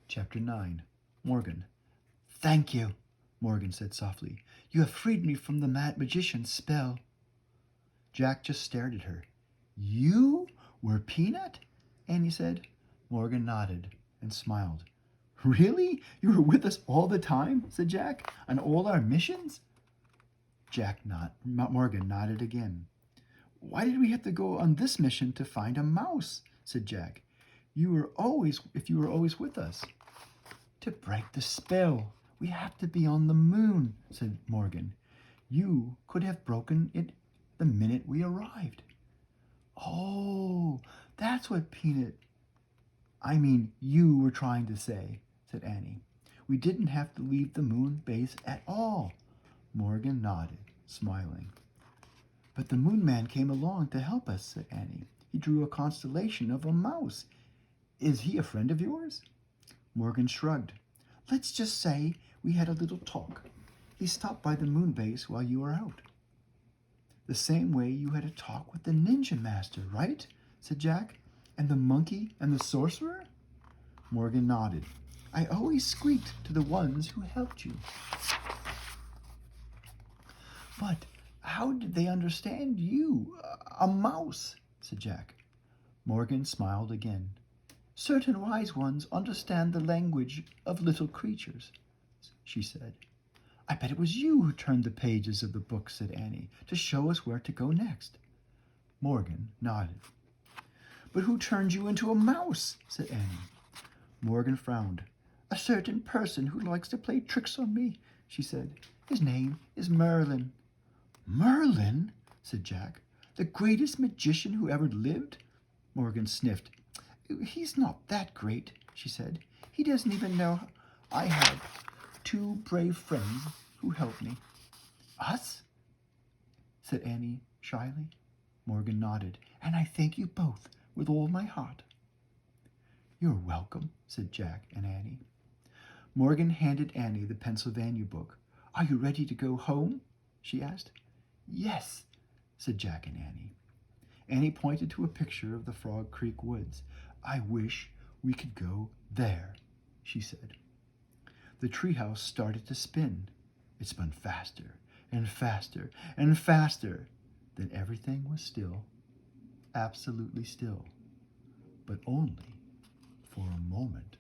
Chapter 9. Morgan. "Thank you," Morgan said softly. "You have freed me from the mad magician's spell." Jack just stared at her. "You were Peanut?" Annie said. Morgan nodded and smiled. "Really? You were with us all the time?" said Jack. "On all our missions?" Morgan nodded again. "Why did we have to go on this mission to find a mouse?" said Jack. If you were always with us." "To break the spell, we have to be on the moon," said Morgan. "You could have broken it the minute we arrived." "Oh, that's what you were trying to say," said Annie. "We didn't have to leave the moon base at all." Morgan nodded, smiling. "But the moon man came along to help us," said Annie. "He drew a constellation of a mouse. Is he a friend of yours?" Morgan shrugged. "Let's just say we had a little talk. He stopped by the moon base while you were out." "The same way you had a talk with the ninja master, right?" said Jack. "And the monkey and the sorcerer?" Morgan nodded. "I always squeaked to the ones who helped you." "But how did they understand you, a mouse?" said Jack. Morgan smiled again. "Certain wise ones understand the language of little creatures," she said. "I bet it was you who turned the pages of the book," said Annie, "to show us where to go next." Morgan nodded. "But who turned you into a mouse?" said Annie. Morgan frowned. "A certain person who likes to play tricks on me," she said. "His name is Merlin." "Merlin?" said Jack. "The greatest magician who ever lived?" Morgan sniffed. "He's not that great," she said. "He doesn't even know I have 2 brave friends who help me." "Us?" said Annie shyly. Morgan nodded. "And I thank you both with all my heart." "You're welcome," said Jack and Annie. Morgan handed Annie the Pennsylvania book. "Are you ready to go home?" she asked. "Yes," said Jack and Annie. Annie pointed to a picture of the Frog Creek woods. "I wish we could go there," she said. The treehouse started to spin. It spun faster and faster and faster. Then everything was still, absolutely still, but only for a moment.